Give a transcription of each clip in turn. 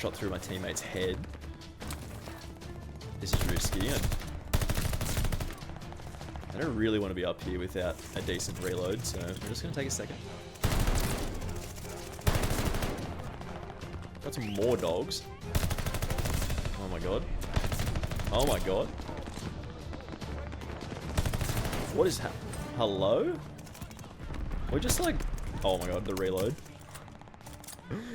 shot through my teammate's head. This is risky. I don't really want to be up here without a decent reload, so we're just going to take a second. Got some more dogs. Oh my god. Oh my god. What is happening? Hello? We're just like... Oh my god, the reload.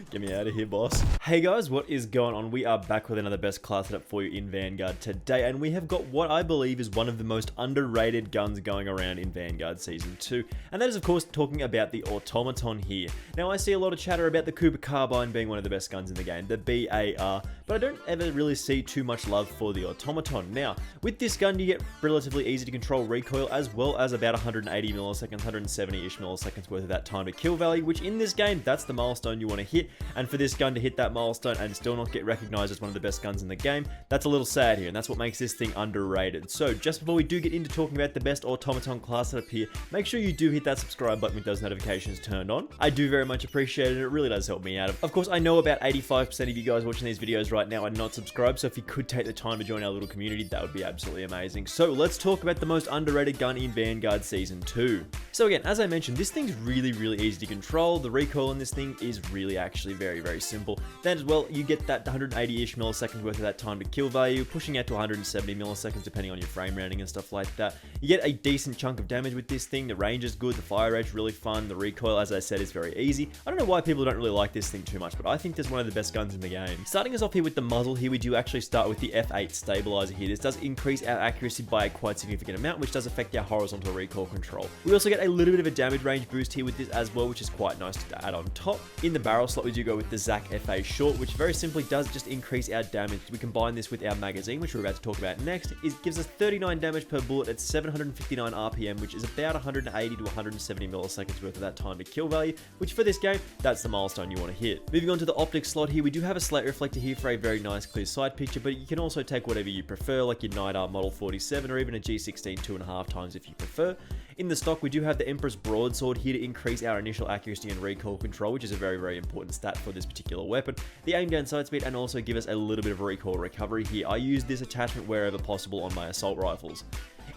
Get me out of here, boss. Hey guys, what is going on? We are back with another best class setup for you in Vanguard today, and we have got what I believe is one of the most underrated guns going around in Vanguard Season 2, and that is of course talking about the Automaton here. Now I see a lot of chatter about the Cooper Carbine being one of the best guns in the game, the BAR, but I don't ever really see too much love for the Automaton. Now, with this gun you get relatively easy to control recoil, as well as about 180 milliseconds, 170-ish milliseconds worth of that time to kill value, which in this game, that's the milestone you want to hit. And for this gun to hit that milestone and still not get recognized as one of the best guns in the game, that's a little sad here, and that's what makes this thing underrated. So just before we do get into talking about the best Automaton class setup here, make sure you do hit that subscribe button with those notifications turned on. I do very much appreciate it. It really does help me out. Of course, I know about 85% of you guys watching these videos right now are not subscribed, so if you could take the time to join our little community, that would be absolutely amazing. So let's talk about the most underrated gun in Vanguard Season 2. So again, as I mentioned, this thing's really easy to control. The recoil in this thing is really actually very simple. Then as well, you get that 180-ish milliseconds worth of that time to kill value, pushing out to 170 milliseconds depending on your frame rounding and stuff like that. You get a decent chunk of damage with this thing. The range is good, the fire rate's really fun, the recoil, as I said, is very easy. I don't know why people don't really like this thing too much, but I think this is one of the best guns in the game. Starting us off here with the muzzle here, we do actually start with the F8 stabilizer here. This does increase our accuracy by a quite significant amount, which does affect our horizontal recoil control. We also get a little bit of a damage range boost here with this as well, which is quite nice to add on top. In the barrel slot, we do go with the Zac FA short, which very simply does just increase our damage. We combine this with our magazine, which we're about to talk about next. It gives us 39 damage per bullet at 759 RPM, which is about 180 to 170 milliseconds worth of that time to kill value, which for this game, that's the milestone you want to hit. Moving on to the optics slot here, we do have a slate reflector here for a very nice clear side picture, but you can also take whatever you prefer, like your Night Art Model 47 or even a G16 2.5 times if you prefer. In the stock, we do have the Emperor's Broadsword here to increase our initial accuracy and recoil control, which is a very important stat for this particular weapon. The aim down sight speed, and also give us a little bit of recoil recovery here. I use this attachment wherever possible on my assault rifles.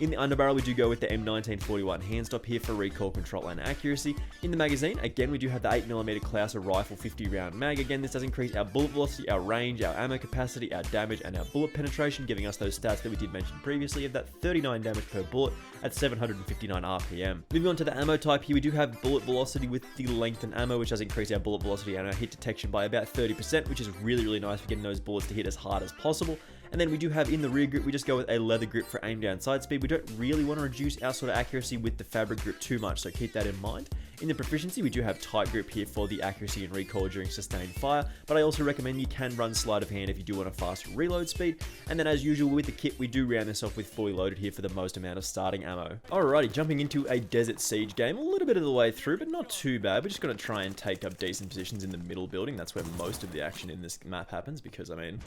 In the underbarrel, we do go with the M1941 handstop here for recoil control and accuracy. In the magazine, again, we do have the 8mm Klauser rifle 50 round mag. Again, this does increase our bullet velocity, our range, our ammo capacity, our damage, and our bullet penetration, giving us those stats that we did mention previously of that 39 damage per bullet at 759 RPM. Moving on to the ammo type here, we do have bullet velocity with the lengthened ammo, which does increase our bullet velocity and our hit detection by about 30%, which is really nice for getting those bullets to hit as hard as possible. And then we do have in the rear grip, we just go with a leather grip for aim down sight speed. We don't really want to reduce our sort of accuracy with the fabric grip too much, so keep that in mind. In the proficiency, we do have tight grip here for the accuracy and recoil during sustained fire, but I also recommend you can run sleight of hand if you do want a faster reload speed. And then as usual with the kit, we do round this off with fully loaded here for the most amount of starting ammo. Alrighty, jumping into a Desert Siege game, a little bit of the way through, but not too bad. We're just going to try and take up decent positions in the middle building. That's where most of the action in this map happens, because I mean,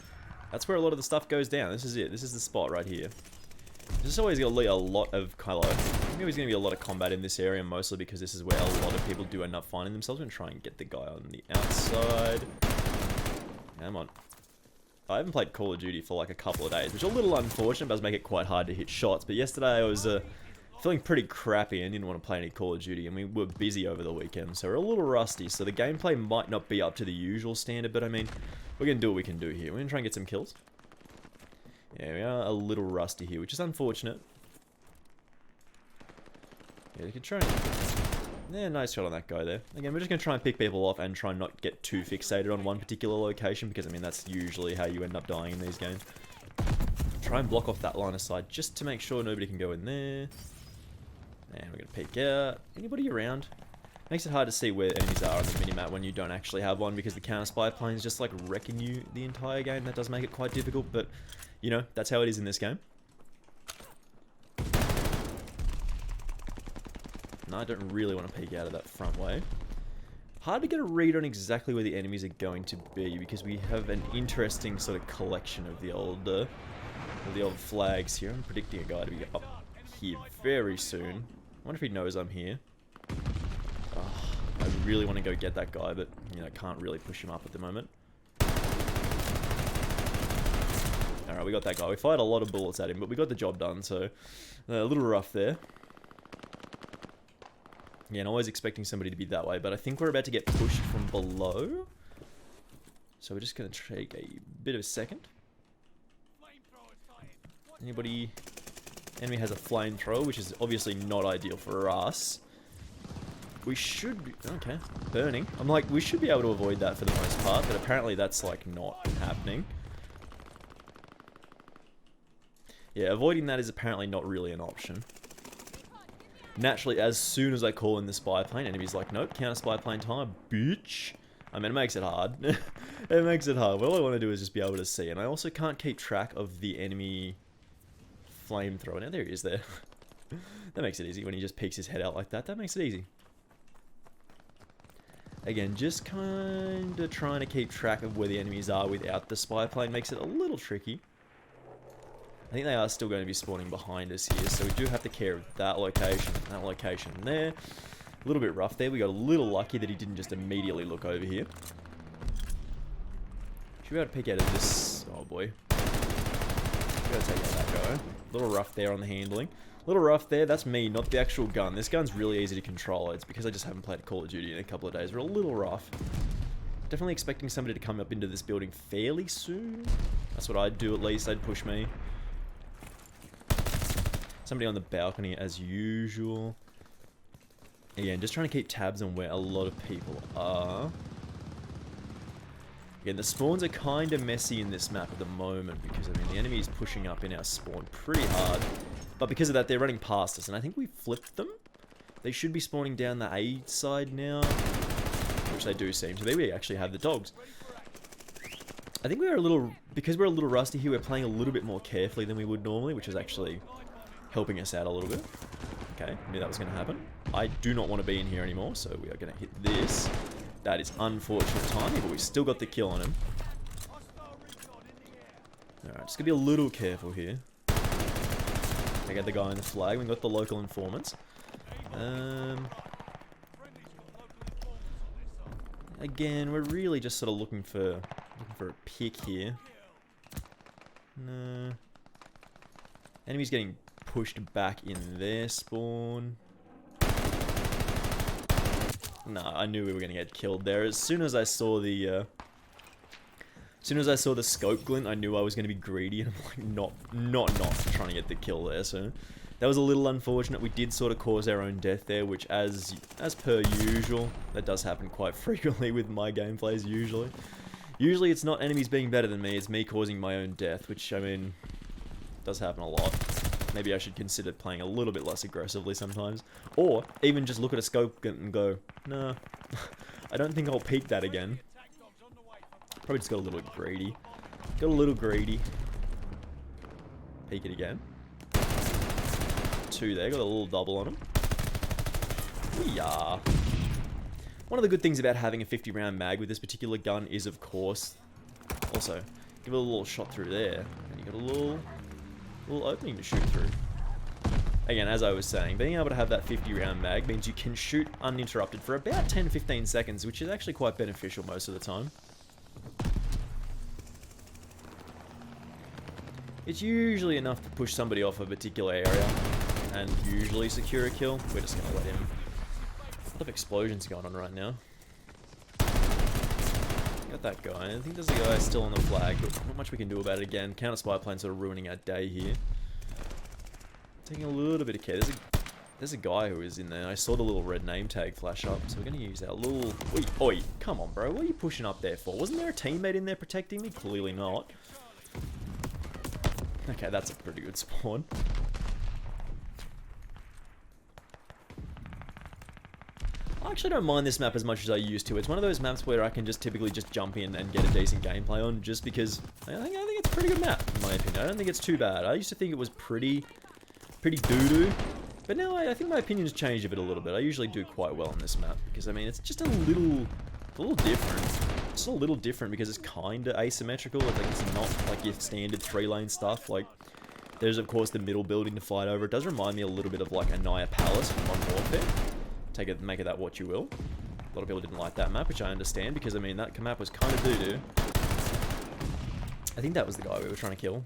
that's where a lot of the stuff goes down. This is it. This is the spot right here. There's always going to be a lot of kind of, I think there's going to be a lot of combat in this area, mostly because this is where a lot of people do end up finding themselves. I'm going to try and get the guy on the outside. Come on. I haven't played Call of Duty for like a couple of days, which is a little unfortunate, but does make it quite hard to hit shots. But yesterday I was feeling pretty crappy and didn't want to play any Call of Duty, and we were busy over the weekend, so we're a little rusty. So the gameplay might not be up to the usual standard, but I mean, we're going to do what we can do here. We're going to try and get some kills. Yeah, we are a little rusty here, which is unfortunate. Yeah, you can try and... Yeah, nice shot on that guy there. Again, we're just going to try and pick people off and try and not get too fixated on one particular location, because I mean, that's usually how you end up dying in these games. Try and block off that line of sight just to make sure nobody can go in there. And we're going to peek out. Anybody around? Makes it hard to see where enemies are on the minimap when you don't actually have one, because the counter spy plane is just like wrecking you the entire game. That does make it quite difficult, but you know, that's how it is in this game. No, I don't really want to peek out of that front way. Hard to get a read on exactly where the enemies are going to be, because we have an interesting sort of collection of the old flags here. I'm predicting a guy to be up here very soon. I wonder if he knows I'm here. Oh, I really want to go get that guy, but you know, can't really push him up at the moment. Alright, we got that guy. We fired a lot of bullets at him, but we got the job done, so a little rough there. Yeah, and I was expecting somebody to be that way, but I think we're about to get pushed from below. So we're just going to take a bit of a second. Anybody? Enemy has a flamethrower, which is obviously not ideal for us. We should be... Okay, burning. I'm like, we should be able to avoid that for the most part, but apparently that's, like, not happening. Yeah, avoiding that is apparently not really an option. Naturally, as soon as I call in the spy plane, enemy's like, nope, counter spy plane time, bitch. I mean, it makes it hard. It makes it hard. All I want to do is just be able to see. And I also can't keep track of the enemy flamethrower. Now, there he is there. That makes it easy when he just peeks his head out like that. That makes it easy. Again, just kind of trying to keep track of where the enemies are without the spy plane makes it a little tricky. I think they are still going to be spawning behind us here, so we do have to care of that location there. A little bit rough there. We got a little lucky that he didn't just immediately look over here. Should we be able to pick out of this? Oh boy. Should be able to take out that guy. A little rough there on the handling. A little rough there. That's me, not the actual gun. This gun's really easy to control. It's because I just haven't played Call of Duty in a couple of days. We're a little rough. Definitely expecting somebody to come up into this building fairly soon. That's what I'd do at least. They'd push me. Somebody on the balcony as usual. Again, just trying to keep tabs on where a lot of people are. Again, the spawns are kind of messy in this map at the moment because, I mean, the enemy is pushing up in our spawn pretty hard. But because of that, they're running past us, and I think we flipped them. They should be spawning down the A side now, which they do seem to be. We actually have the dogs. I think we're a little, because we're a little rusty here, we're playing a little bit more carefully than we would normally, which is actually helping us out a little bit. Okay, knew that was going to happen. I do not want to be in here anymore, so we are going to hit this. That is unfortunate timing, but we still got the kill on him. Alright, just going to be a little careful here. Take out the guy in the flag. We've got the local informants. Again, we're really just sort of looking for a pick here. No. Enemy's getting pushed back in their spawn. No, I knew we were going to get killed there. As soon as I saw the scope glint, I knew I was going to be greedy, and I'm like, not trying to get the kill there. So that was a little unfortunate. We did sort of cause our own death there, which as per usual, that does happen quite frequently with my gameplays. Usually it's not enemies being better than me; it's me causing my own death, which, I mean, does happen a lot. Maybe I should consider playing a little bit less aggressively sometimes. Or even just look at a scope and go, nah, I don't think I'll peek that again. Probably just got a little greedy. Peek it again. 2 there, got a little double on him. Yeah. One of the good things about having a 50 round mag with this particular gun is, of course, also, give it a little shot through there, and you got a little opening to shoot through. Again, as I was saying, being able to have that 50 round mag means you can shoot uninterrupted for about 10-15 seconds, which is actually quite beneficial most of the time. It's usually enough to push somebody off a particular area and usually secure a kill. We're just going to let him. A lot of explosions going on right now. Got that guy. I think there's a guy still on the flag, but not much we can do about it again. Counter spy plane sort of ruining our day here. Taking a little bit of care. There's a guy who is in there. I saw the little red name tag flash up, so we're going to use our little... Oi, come on, bro. What are you pushing up there for? Wasn't there a teammate in there protecting me? Clearly not. Okay, that's a pretty good spawn. I actually don't mind this map as much as I used to. It's one of those maps where I can just typically just jump in and get a decent gameplay on, just because I think it's a pretty good map, in my opinion. I don't think it's too bad. I used to think it was pretty doo-doo, but now I think my opinion's changed a little bit. I usually do quite well on this map, because I mean, it's just a little different. It's a little different because it's kind of asymmetrical. Like, it's not like your standard 3-lane stuff. Like, there's of course the middle building to fight over. It does remind me a little bit of like Anaya Palace from Modern Warfare. Make of that what you will. A lot of people didn't like that map, which I understand, because I mean that map was kind of doo-doo. I think that was the guy we were trying to kill.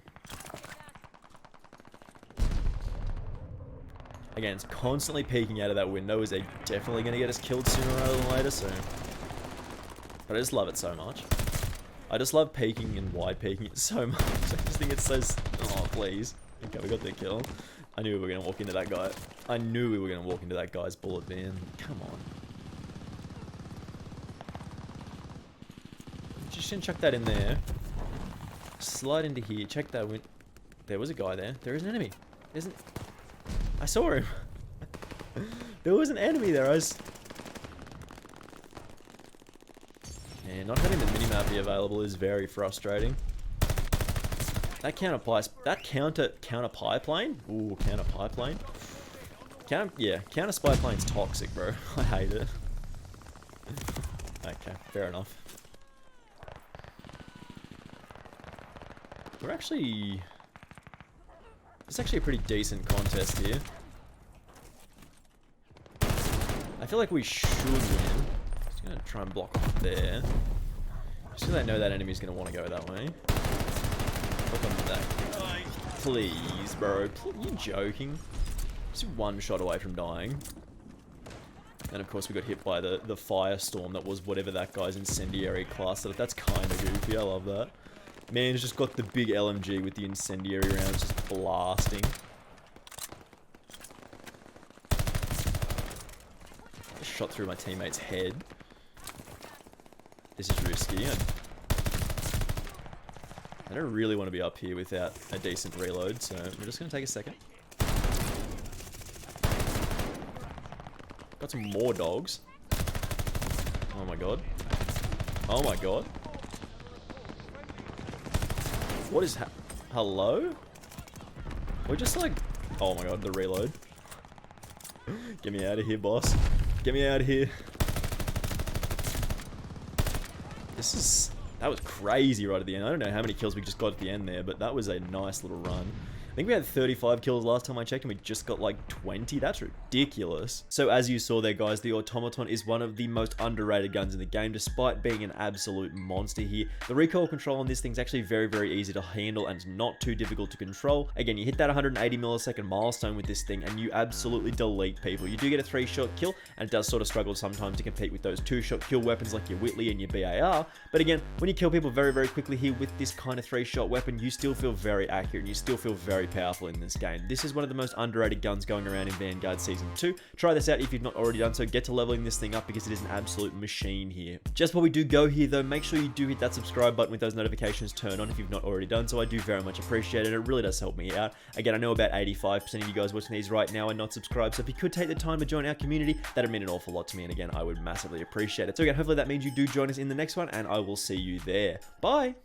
Again, it's constantly peeking out of that window. Is they definitely going to get us killed sooner rather than later, so... But I just love it so much. I just love peeking and wide peeking it so much. I just think it's so... Oh, please. Okay, we got the kill. I knew we were going to walk into that guy. I knew we were going to walk into that guy's bullet bin. Come on. Just gonna chuck that in there. Slide into here. Check that win. There was a guy there. There is an enemy. Isn't... I saw him. There was an enemy there. Yeah, not having the minimap be available is very frustrating. That counter pie plane. Ooh, counter pie plane. Counter spy plane's toxic, bro. I hate it. Okay, fair enough. We're actually... It's actually a pretty decent contest here. I feel like we should win. Just gonna try and block off there. Just because I know that enemy's gonna want to go that way. Look on that. Please, bro. You joking? Just one shot away from dying. And of course we got hit by the firestorm that was whatever that guy's incendiary class. So that's kind of goofy. I love that. Man's just got the big LMG with the incendiary rounds just blasting. Just shot through my teammate's head. This is risky. I don't really want to be up here without a decent reload, so we're just going to take a second. Got some more dogs. Oh my god. Oh my god. What is hello? We're just like... Oh my god, the reload. Get me out of here, boss. Get me out of here. This is... That was crazy right at the end. I don't know how many kills we just got at the end there, but that was a nice little run. I think we had 35 kills last time I checked, and we just got like 20. That's ridiculous. So as you saw there, guys, the Automaton is one of the most underrated guns in the game, despite being an absolute monster here. The recoil control on this thing's actually very, very easy to handle, and it's not too difficult to control. Again, you hit that 180 millisecond milestone with this thing, and you absolutely delete people. You do get a 3-shot kill, and it does sort of struggle sometimes to compete with those 2-shot kill weapons like your Whitley and your BAR. But again, when you kill people very, very quickly here with this kind of 3-shot weapon, you still feel very accurate, and you still feel very powerful in this game. This is one of the most underrated guns going around in Vanguard Season 2. Try this out if you've not already done so. Get to leveling this thing up because it is an absolute machine here. Just before we do go here though, make sure you do hit that subscribe button with those notifications turned on if you've not already done so. I do very much appreciate it. It really does help me out. Again, I know about 85% of you guys watching these right now are not subscribed, so if you could take the time to join our community, that'd mean an awful lot to me, and again, I would massively appreciate it. So again, hopefully that means you do join us in the next one, and I will see you there. Bye!